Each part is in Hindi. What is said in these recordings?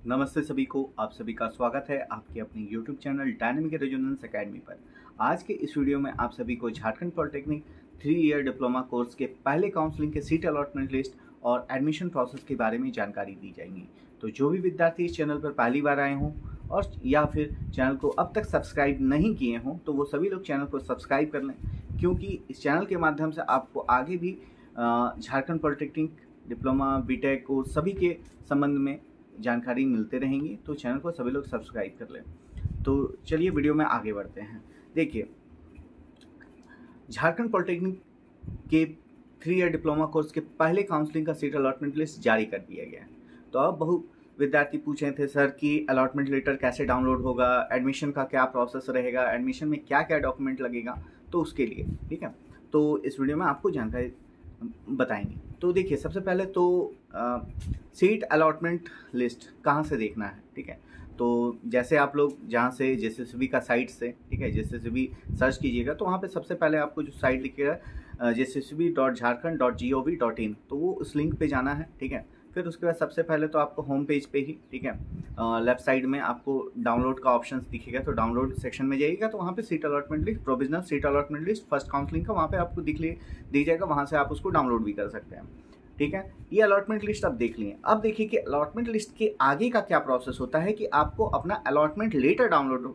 नमस्ते सभी को, आप सभी का स्वागत है आपके अपने YouTube channel dynamic resonance academy पर। आज के इस वीडियो में आप सभी को Jharkhand polytechnic 3 year diploma course के पहले काउंसलिंग के सीट अलॉटमेंट लिस्ट और एडमिशन प्रोसेस के बारे में जानकारी दी जाएगी। तो जो भी विद्यार्थी इस चैनल पर पहली बार आए हों और या फिर चैनल को अब तक सब्सक्राइब नहीं किए हों तो वो सभी लोग चैनल को सब्सक्राइब कर लें, क्योंकि इस चैनल के माध्यम से आपको आगे भी Jharkhand polytechnic diploma BTech course सभी के संबंध में जानकारी मिलते रहेंगी। तो चैनल को सभी लोग सब्सक्राइब कर लें। तो चलिए वीडियो में आगे बढ़ते हैं। देखिए, झारखंड पॉलिटेक्निक के 3 ईयर डिप्लोमा कोर्स के पहले काउंसलिंग का सीट अलॉटमेंट लिस्ट जारी कर दिया गया है। तो अब बहुत विद्यार्थी पूछे थे सर कि अलॉटमेंट लेटर कैसे डाउनलोड होगा, एडमिशन का क्या प्रोसेस रहेगा, एडमिशन में क्या क्या डॉक्यूमेंट लगेगा, तो उसके लिए ठीक है। तो इस वीडियो में आपको जानकारी बताएंगे। तो देखिए, सबसे पहले तो सीट अलॉटमेंट लिस्ट कहाँ से देखना है, ठीक है। तो जैसे आप लोग जहाँ से जेएसएसबी का साइट से, ठीक है, जेएसएसबी सर्च कीजिएगा तो वहाँ पे सबसे पहले आपको जो साइट दिखेगा jssb.jharkhand.gov.in, तो वो उस लिंक पे जाना है, ठीक है। फिर उसके बाद सबसे पहले तो आपको होम पेज पे ही, ठीक है, लेफ्ट साइड में आपको डाउनलोड का ऑप्शन दिखेगा। तो डाउनलोड सेक्शन में जाइएगा तो वहाँ पे seat allotment list, provisional seat allotment list first counselling का वहाँ पे आपको दिख जाएगा। वहाँ से आप उसको डाउनलोड भी कर सकते हैं, ठीक है। ये अलॉटमेंट लिस्ट आप देख लिए। अब देखिए कि अलॉटमेंट लिस्ट के आगे का क्या प्रोसेस होता है कि आपको अपना अलॉटमेंट लेटर डाउनलोड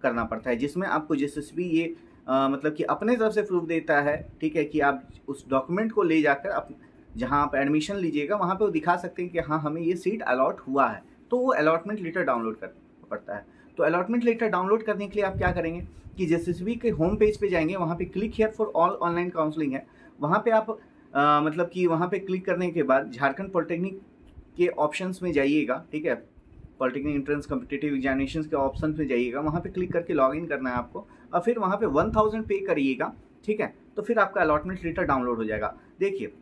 करना पड़ता है, जिसमें आपको जेएसएसबी ये मतलब कि अपने तरफ से प्रूफ देता है, ठीक है, कि आप उस डॉक्यूमेंट को ले जाकर जहाँ आप एडमिशन लीजिएगा वहाँ पे वो दिखा सकते हैं कि हाँ हमें ये सीट अलॉट हुआ है। तो वो अलॉटमेंट लेटर डाउनलोड करना पड़ता है। तो अलॉटमेंट लेटर डाउनलोड करने के लिए आप क्या करेंगे कि जेएसएसबी के होम पेज पे जाएंगे, वहाँ पे click here for all online counselling है। वहाँ पे आप मतलब कि वहाँ पे क्लिक करने के बाद झारखंड पॉलिटेक्निक के ऑप्शंस में जाइएगा, ठीक है, पॉलिटेक्निक एंट्रेंस कॉम्पिटिटिव एग्जामिनेशंस के ऑप्शन में जाइएगा। वहाँ पे क्लिक करके लॉगिन करना है आपको और फिर वहाँ पे 1000 पे करिएगा, ठीक है। तो फिर आपका अलॉटमेंट लेटर डाउनलोड हो जाएगा। देखिए,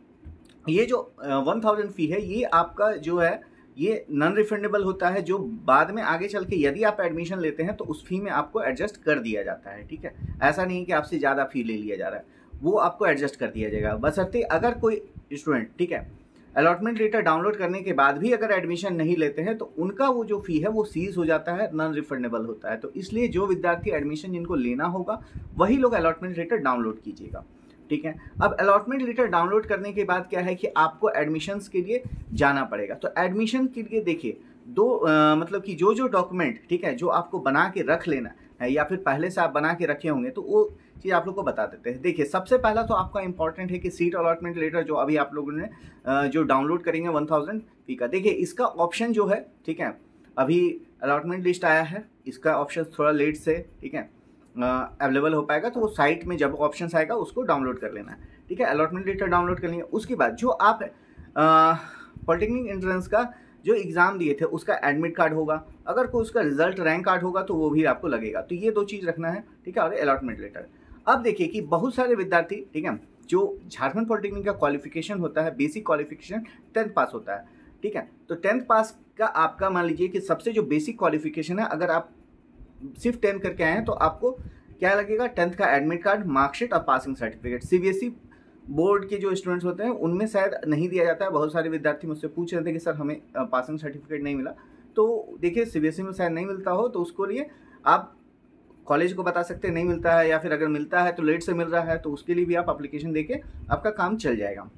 ये जो 1000 फी है ये आपका जो है ये नॉन रिफंडेबल होता है, जो बाद में आगे चल के यदि आप एडमिशन लेते हैं तो उस फी में आपको एडजस्ट कर दिया जाता है, ठीक है। ऐसा नहीं कि आपसे ज़्यादा फी ले लिया जा रहा है, वो आपको एडजस्ट कर दिया जाएगा। बशर्ते अगर कोई स्टूडेंट, ठीक है, अलॉटमेंट लेटर डाउनलोड करने के बाद भी अगर एडमिशन नहीं लेते हैं तो उनका वो जो फी है वो सीज हो जाता है, नॉन रिफंडेबल होता है। तो इसलिए जो विद्यार्थी एडमिशन जिनको लेना होगा वही लोग अलॉटमेंट लेटर डाउनलोड कीजिएगा, ठीक है। अब अलॉटमेंट लेटर डाउनलोड करने के बाद क्या है कि आपको एडमिशन्स के लिए जाना पड़ेगा। तो एडमिशन के लिए देखिए मतलब कि जो डॉक्यूमेंट, ठीक है, जो आपको बना के रख लेना है या फिर पहले से आप बना के रखे होंगे तो वो चीज़ आप लोग को बता देते हैं। देखिए, सबसे पहला तो आपका इंपॉर्टेंट है कि सीट अलॉटमेंट लेटर जो अभी आप लोगों ने जो डाउनलोड करेंगे 1000 फी का, देखिए इसका ऑप्शन जो है, ठीक है, अभी अलॉटमेंट लिस्ट आया है, इसका ऑप्शन थोड़ा लेट से, ठीक है, अवेलेबल हो पाएगा। तो वो साइट में जब ऑप्शन आएगा उसको डाउनलोड कर लेना है, ठीक है। अलॉटमेंट लेटर डाउनलोड कर लेंगे, उसके बाद जो आप पॉलिटेक्निक एंट्रेंस का जो एग्ज़ाम दिए थे उसका एडमिट कार्ड होगा, अगर कोई उसका रिजल्ट रैंक कार्ड होगा तो वो भी आपको लगेगा। तो ये 2 चीज़ रखना है, ठीक है, और अलॉटमेंट लेटर। अब देखिए कि बहुत सारे विद्यार्थी, ठीक है, जो झारखंड पॉलिटेक्निक का क्वालिफिकेशन होता है, बेसिक क्वालिफिकेशन 10th पास होता है, ठीक है। तो 10th पास का आपका मान लीजिए कि सबसे जो बेसिक क्वालिफिकेशन है, अगर आप सिर्फ 10th करके आए हैं तो आपको क्या लगेगा, 10th का एडमिट कार्ड, मार्कशीट और पासिंग सर्टिफिकेट। सीबीएसई बोर्ड के जो स्टूडेंट्स होते हैं उनमें शायद नहीं दिया जाता है। बहुत सारे विद्यार्थी मुझसे पूछ रहे थे कि सर हमें पासिंग सर्टिफिकेट नहीं मिला। तो देखिए, सीबीएसई में शायद नहीं मिलता हो तो उसको लिए आप कॉलेज को बता सकते हैं नहीं मिलता है, या फिर अगर मिलता है तो लेट से मिल रहा है तो उसके लिए भी आप एप्लीकेशन देके आपका काम चल जाएगा।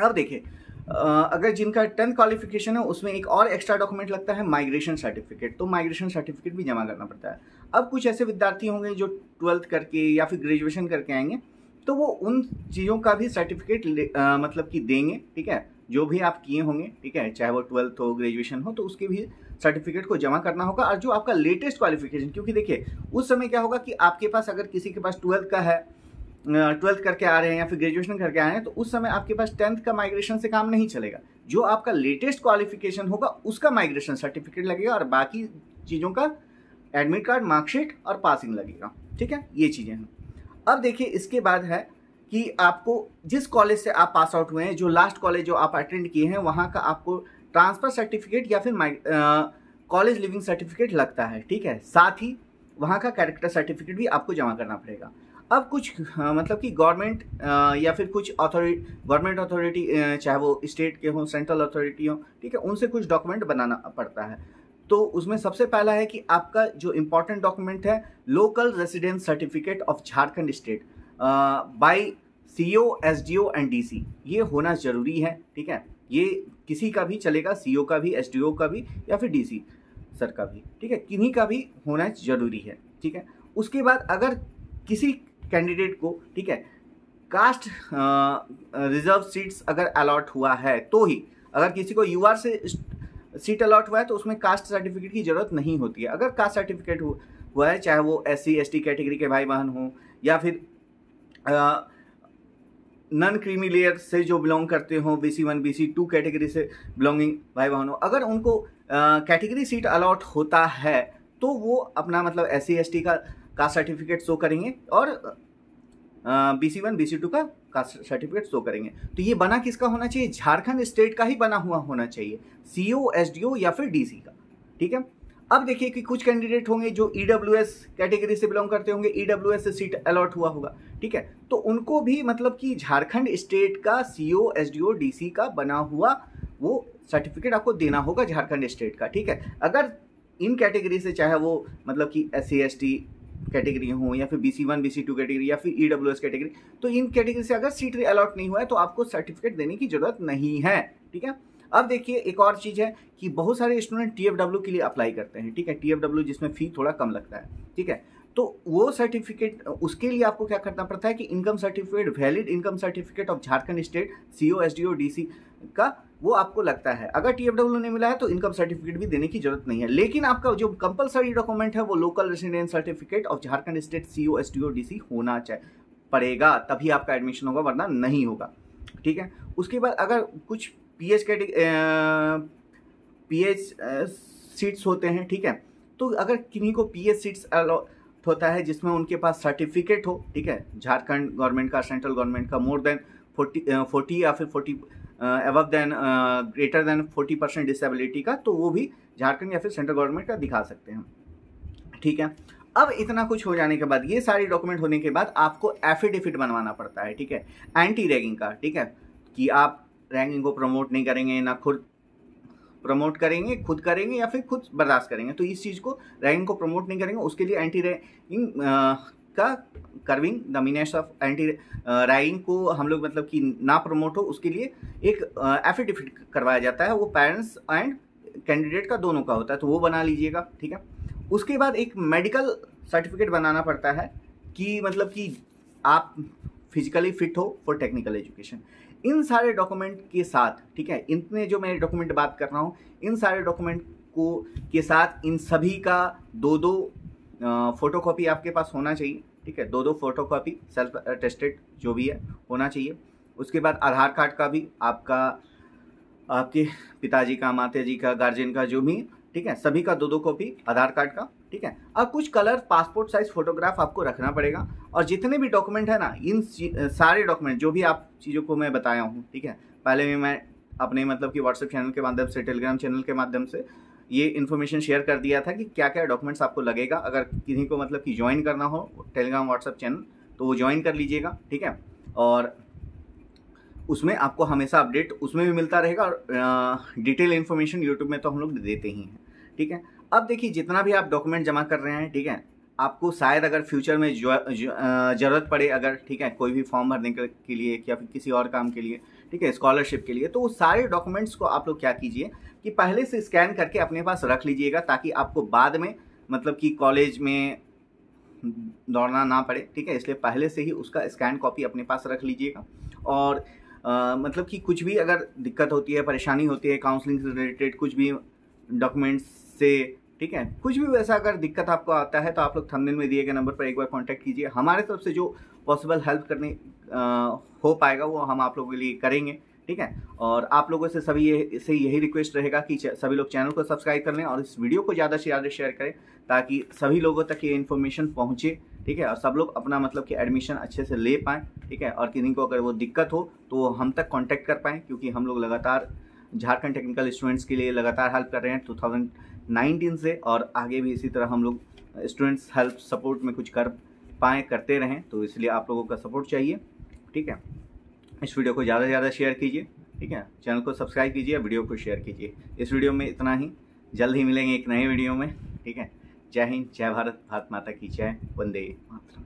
अब देखिए, अगर जिनका 10th क्वालिफिकेशन है उसमें एक और एक्स्ट्रा डॉक्यूमेंट लगता है, माइग्रेशन सर्टिफिकेट। तो माइग्रेशन सर्टिफिकेट भी जमा करना पड़ता है। अब कुछ ऐसे विद्यार्थी होंगे जो 12th करके या फिर ग्रेजुएशन करके आएंगे तो वो उन चीज़ों का भी सर्टिफिकेट मतलब कि देंगे, ठीक है, जो भी आप किए होंगे, ठीक है, चाहे वो 12th हो, ग्रेजुएशन हो, तो उसके भी सर्टिफिकेट को जमा करना होगा। और जो आपका लेटेस्ट क्वालिफिकेशन, क्योंकि देखिए उस समय क्या होगा कि आपके पास अगर किसी के पास 12th का है, 12th करके आ रहे हैं या फिर ग्रेजुएशन करके आ रहे हैं, तो उस समय आपके पास 10th का माइग्रेशन से काम नहीं चलेगा। जो आपका लेटेस्ट क्वालिफिकेशन होगा उसका माइग्रेशन सर्टिफिकेट लगेगा और बाकी चीज़ों का एडमिट कार्ड, मार्कशीट और पासिंग लगेगा, ठीक है। ये चीज़ें हैं। अब देखिए, इसके बाद है कि आपको जिस कॉलेज से आप पास आउट हुए हैं, जो लास्ट कॉलेज जो आप अटेंड किए हैं, वहाँ का आपको ट्रांसफ़र सर्टिफिकेट या फिर कॉलेज लिविंग सर्टिफिकेट लगता है, ठीक है। साथ ही वहाँ का कैरेक्टर सर्टिफिकेट भी आपको जमा करना पड़ेगा। अब कुछ मतलब कि गवर्नमेंट या फिर कुछ गवर्नमेंट अथॉरिटी, चाहे वो स्टेट के हों, सेंट्रल अथॉरिटी हो, ठीक है, उनसे कुछ डॉक्यूमेंट बनाना पड़ता है। तो उसमें सबसे पहला है कि आपका जो इम्पोर्टेंट डॉक्यूमेंट है, local residence certificate of Jharkhand state by CO, SDO and DC, ये होना ज़रूरी है, ठीक है। ये किसी का भी चलेगा, CO का भी, SDO का भी, या फिर DC सर का भी, ठीक है, किन्हीं का भी होना ज़रूरी है, ठीक है। उसके बाद अगर किसी कैंडिडेट को, ठीक है, कास्ट रिजर्व सीट्स अगर अलॉट हुआ है तो ही, अगर किसी को UR से सीट अलॉट हुआ है तो उसमें कास्ट सर्टिफिकेट की ज़रूरत नहीं होती है। अगर कास्ट सर्टिफिकेट हुआ है, चाहे वो SC ST कैटेगरी के भाई बहन हों या फिर नॉन क्रीमी लेयर से जो बिलोंग करते हो, BC1 BC2 कैटेगरी से बिलोंगिंग भाई बहनों, अगर उनको कैटेगरी सीट अलॉट होता है तो वो अपना मतलब SC ST का कास्ट सर्टिफिकेट शो करेंगे और BC1 BC2 का कास्ट सर्टिफिकेट शो करेंगे। तो ये बना किसका होना चाहिए? झारखंड स्टेट का ही बना हुआ होना चाहिए, CO, SDO या फिर DC का, ठीक है। अब देखिए कि कुछ कैंडिडेट होंगे जो EWS कैटेगरी से बिलोंग करते होंगे, EWS से सीट अलॉट हुआ होगा, ठीक है, तो उनको भी मतलब कि झारखंड स्टेट का CO, SDO, DC का बना हुआ वो सर्टिफिकेट आपको देना होगा झारखंड स्टेट का, ठीक है। अगर इन कैटेगरी से, चाहे वो मतलब कि SC ST कैटेगरी हो या फिर BC1 BC2 कैटेगरी या फिर EWS कैटेगरी, तो इन कैटेगरी से अगर सीट अलॉट नहीं हुआ है तो आपको सर्टिफिकेट देने की जरूरत नहीं है, ठीक है। अब देखिए एक और चीज़ है कि बहुत सारे स्टूडेंट TFW के लिए अप्लाई करते हैं, ठीक है, TFW जिसमें फ़ी थोड़ा कम लगता है, ठीक है। तो वो सर्टिफिकेट, उसके लिए आपको क्या करना पड़ता है कि income certificate, valid income certificate of Jharkhand state CO, SDO, DC का वो आपको लगता है। अगर TFW नहीं मिला है तो इनकम सर्टिफिकेट भी देने की जरूरत नहीं है, लेकिन आपका जो कंपलसरी डॉक्यूमेंट है वो local residence certificate of Jharkhand state CO, SDO, DC होना पड़ेगा, तभी आपका एडमिशन होगा, वरना नहीं होगा, ठीक है। उसके बाद अगर कुछ PH सीट्स होते हैं, ठीक है, तो अगर किन्हीं को PH सीट्स अलॉट होता है जिसमें उनके पास सर्टिफिकेट हो, ठीक है, झारखंड गवर्नमेंट का, सेंट्रल गवर्नमेंट का, मोर देन 40 या फिर 40 above then greater than 40% disability का, तो वो भी झारखंड या फिर सेंट्रल गवर्नमेंट का दिखा सकते हैं, ठीक है। अब इतना कुछ हो जाने के बाद, ये सारी डॉक्यूमेंट होने के बाद आपको एफिडेविट बनवाना पड़ता है, ठीक है, एंटी रैगिंग का, ठीक है, कि आप रैगिंग को प्रमोट नहीं करेंगे, ना खुद प्रमोट करेंगे, खुद करेंगे या फिर खुद बर्दाश्त करेंगे। तो इस चीज़ को, रैगिंग को प्रमोट नहीं करेंगे, उसके लिए एंटी रैगिंग का curving the menace of anti ragging को हम लोग मतलब कि ना प्रमोट हो, उसके लिए एक एफिडेविट करवाया जाता है, वो पेरेंट्स एंड कैंडिडेट का दोनों का होता है, तो वो बना लीजिएगा, ठीक है। उसके बाद एक मेडिकल सर्टिफिकेट बनाना पड़ता है कि मतलब कि आप फिजिकली फिट हो फॉर टेक्निकल एजुकेशन। इन सारे डॉक्यूमेंट के साथ, ठीक है, इतने जो मैं डॉक्यूमेंट बात कर रहा हूँ, इन सारे डॉक्यूमेंट को के साथ इन सभी का दो फोटोकॉपी आपके पास होना चाहिए, ठीक है, दो फोटोकॉपी सेल्फ अटेस्टेड जो भी है होना चाहिए। उसके बाद आधार कार्ड का भी, आपके पिताजी का, माताजी का, गार्जियन का, जो भी, ठीक है, सभी का दो कॉपी आधार कार्ड का, ठीक है। अब कुछ कलर पासपोर्ट साइज फोटोग्राफ आपको रखना पड़ेगा, और जितने भी डॉक्यूमेंट है ना, इन सारे डॉक्यूमेंट जो भी आप चीज़ों को मैं बताया हूँ, ठीक है, पहले भी मैं अपने मतलब कि व्हाट्सएप चैनल के माध्यम से, टेलीग्राम चैनल के माध्यम से ये इन्फॉर्मेशन शेयर कर दिया था कि क्या क्या डॉक्यूमेंट्स आपको लगेगा। अगर किसी को मतलब कि ज्वाइन करना हो टेलीग्राम व्हाट्सएप चैनल तो वो ज्वाइन कर लीजिएगा, ठीक है, और उसमें आपको हमेशा अपडेट उसमें भी मिलता रहेगा, और डिटेल इन्फॉर्मेशन यूट्यूब में तो हम लोग देते ही हैं, ठीक है। अब देखिए जितना भी आप डॉक्यूमेंट जमा कर रहे हैं, ठीक है, आपको शायद अगर फ्यूचर में ज़रूरत पड़े, अगर, ठीक है, कोई भी फॉर्म भरने के लिए या फिर किसी और काम के लिए, ठीक है, स्कॉलरशिप के लिए, तो वो सारे डॉक्यूमेंट्स को आप लोग क्या कीजिए कि पहले से स्कैन करके अपने पास रख लीजिएगा, ताकि आपको बाद में मतलब कि कॉलेज में दौड़ना ना पड़े, ठीक है। इसलिए पहले से ही उसका स्कैन कॉपी अपने पास रख लीजिएगा। और मतलब कि कुछ भी अगर दिक्कत होती है, परेशानी होती है, काउंसलिंग से रिलेटेड कुछ भी डॉक्यूमेंट्स से, ठीक है, कुछ भी वैसा अगर दिक्कत आपको आता है तो आप लोग थंबनेल में दिए गए नंबर पर एक बार कांटेक्ट कीजिए। हमारे तरफ से जो पॉसिबल हेल्प करने हो पाएगा वो हम आप लोगों के लिए करेंगे, ठीक है। और आप लोगों से यही रिक्वेस्ट रहेगा कि सभी लोग चैनल को सब्सक्राइब कर लें और इस वीडियो को ज़्यादा से ज़्यादा शेयर करें, ताकि सभी लोगों तक ये इन्फॉर्मेशन पहुँचे, ठीक है, और सब लोग अपना मतलब कि एडमिशन अच्छे से ले पाएँ, ठीक है। और किसी को अगर वो दिक्कत हो तो हम तक कॉन्टैक्ट कर पाएँ, क्योंकि हम लोग लगातार झारखंड टेक्निकल स्टूडेंट्स के लिए लगातार हेल्प कर रहे हैं 2019 से, और आगे भी इसी तरह हम लोग स्टूडेंट्स हेल्प सपोर्ट में कुछ कर पाएँ, करते रहें, तो इसलिए आप लोगों का सपोर्ट चाहिए, ठीक है। इस वीडियो को ज़्यादा से ज़्यादा शेयर कीजिए, ठीक है। चैनल को सब्सक्राइब कीजिए, वीडियो को शेयर कीजिए। इस वीडियो में इतना ही, जल्द ही मिलेंगे एक नए वीडियो में, ठीक है। जय हिंद, जय भारत, भारत माता की जय, वंदे मातरम।